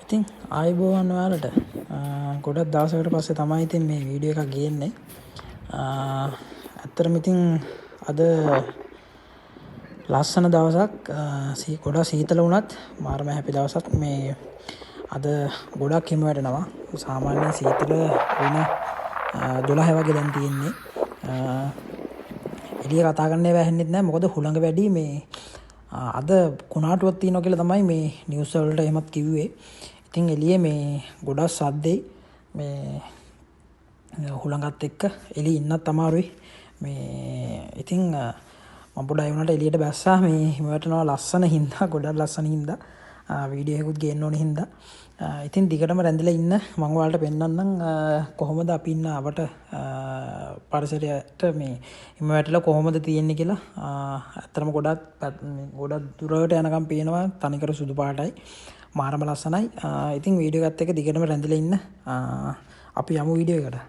ඉතින් ආයිබෝවන් ඔයාලට ගොඩක් දවසකට පස්සේ තමයි ඉතින් මේ වීඩියෝ එකක් ගේන්නේ. ඇත්තටම ඉතින් අද ලස්සන දවසක් ගොඩක් සීතල වුණත් මාරම හැපි දවසක්. මේ අද ගොඩක් හිම වැටෙනවා. සාමාන්‍යයෙන් සීතල වෙන 12 වගේ දැන් තියෙන්නේ. එළිය කතා කරන්න වැහෙන්නෙත් නැහැ. මොකද හුළඟ වැඩි. මේ අද කුණාටුවක් තියෙනවා කියලා තමයි මේ නිවුස් වලට එහෙමත් කිව්වේ. ඉතින් එළියේ මේ ගොඩක් සද්දේ මේ හුළඟත් එක්ක එළිය ඉන්නත් අමාරුයි. මේ ඉතින් මම පොඩ්ඩක් වුණාට එළියට බැස්සා මේ හිම වැටෙනවා ලස්සන හින්දා ගොඩක් ලස්සන හින්දා වීඩියෝ එකකුත් ගේන්න ඕනේ හින්දා. ඉතින් දිගටම රැඳිලා ඉන්න මම ඔයාලට පෙන්නන්නම් කොහොමද අපි ඉන්න අපට පරිසරයට මේ හිම වැටලා කොහොමද තියෙන්නේ කියලා. ඇත්තටම ගොඩක් දුරට යනකම් පේනවා තනිකර සුදු පාටයි. මාරම ලස්සනයි. ඉතින් වීඩියෝ එකත් එක්ක දිගටම රැඳිලා ඉන්න. අපි යමු වීඩියෝ එකට.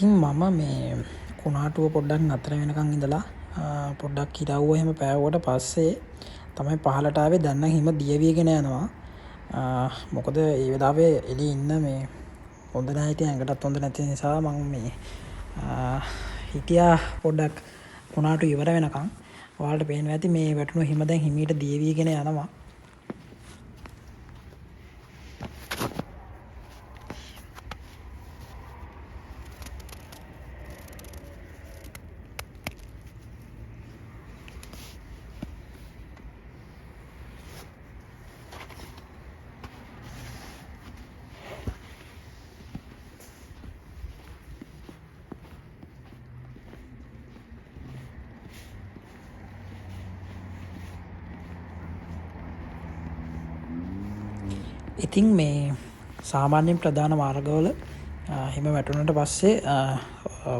ඉතින් මම මේ කුණාටුව පොඩ්ඩක් නතර වෙනකන් ඉඳලා පොඩ්ඩක් ඉරවුව එහෙම පෑවුවට පස්සේ තමයි පහලට ආවේ. දැන් නම් හිම දිය වීගෙන යනවා. මොකද ඒ වෙලාවේ එළියේ ඉන්න මේ හොඳ නැහැ. ඉතින් ඇඟටත් හොඳ නැති නිසා මම මේ හිටියා පොඩ්ඩක් කුණාටු ඉවර වෙනකන්. ඔයාලට පේනවා ඇති මේ වැටුණු හිම දැන් හිමීට දිය වීගෙන යනවා. ඉතින් මේ සාමාන්‍යයෙන් ප්‍රධාන මාර්ගවල හිම වැටුණට පස්සේ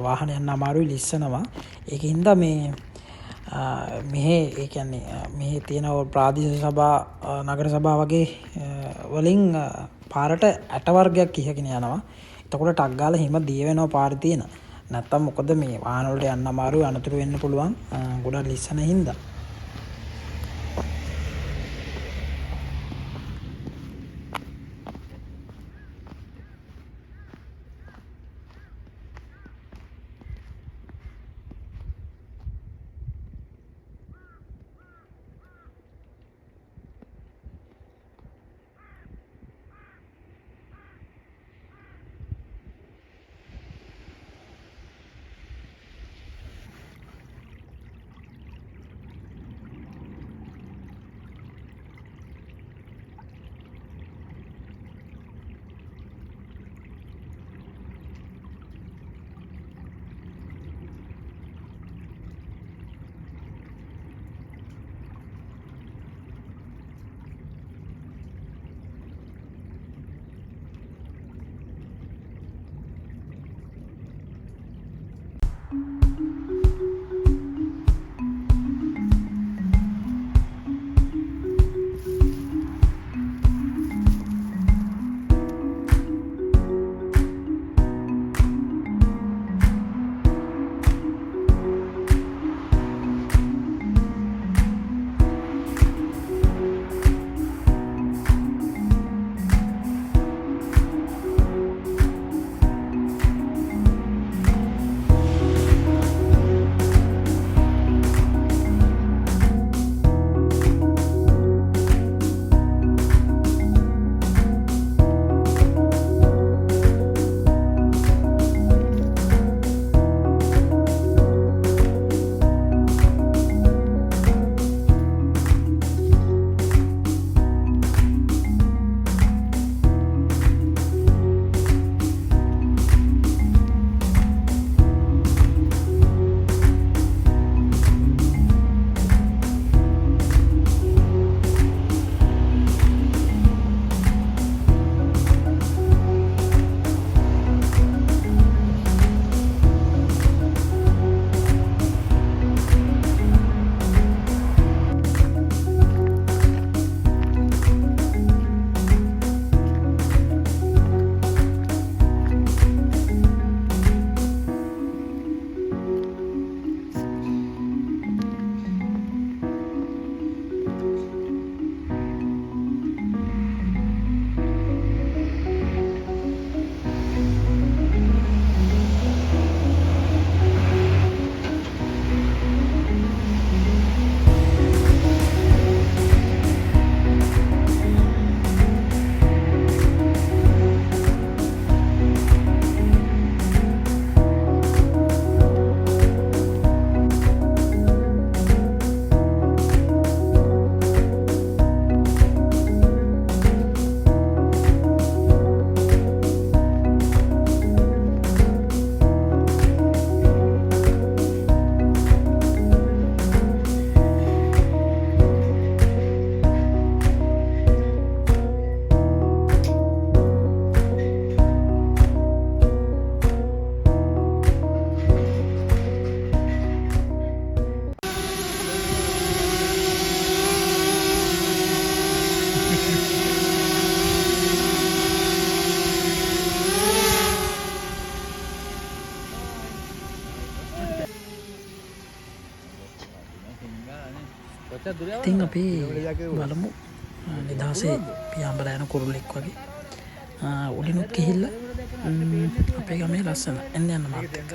වාහන යන්න අමාරුයි ලිස්සනවා. ඒක හින්දා මේ මෙහෙ ඒ කියන්නේ මෙහි තියෙන ප්‍රාදේශීය සභා නගර සභා වගේ වලින් පාරට ඇට වර්ගයක් ඉහගෙන යනවා. එතකොට ටක් ගාලා හිම දිය වෙනවා පාරේ තියෙන. නැත්තම් මොකද මේ වාහන වලට යන්න අමාරුයි අනතුරු වෙන්න පුළුවන් ගොඩක් ලිස්සන හින්දා. ඉතින් අපි බලමු නිදහසේ පියාඹලා යන කුරුල්ලෙක් වගේ උඩිනුත් ගිහිල්ලා අපේ ගමේ ලස්සන යන්න මාත් එක්ක.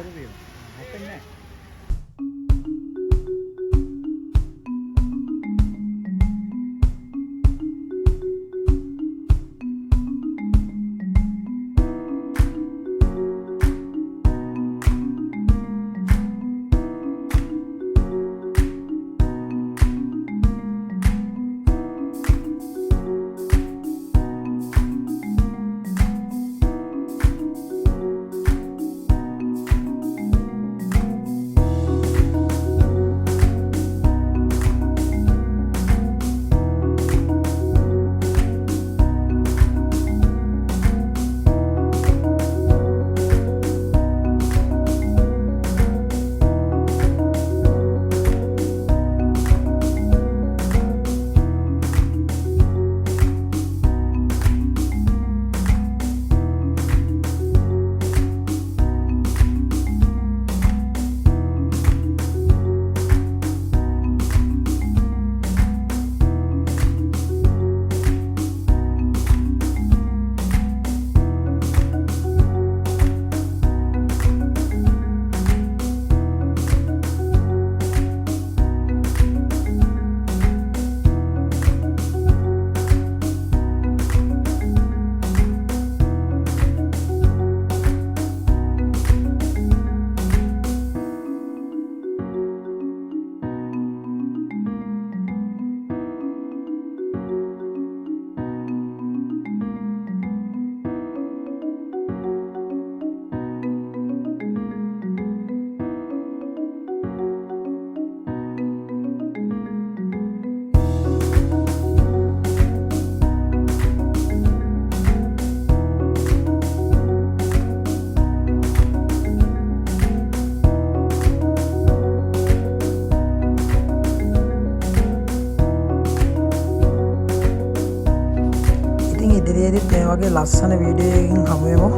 ඉදිරියේදීත් මේ වගේ ලස්සන වීඩියෝ එකකින් හමු වෙමු.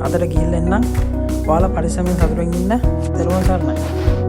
අදට ගිහින් එන්නම්. ඔයාලා පරිස්සමෙන් සතුටින් ඉන්න. දරුවන් සරණයි.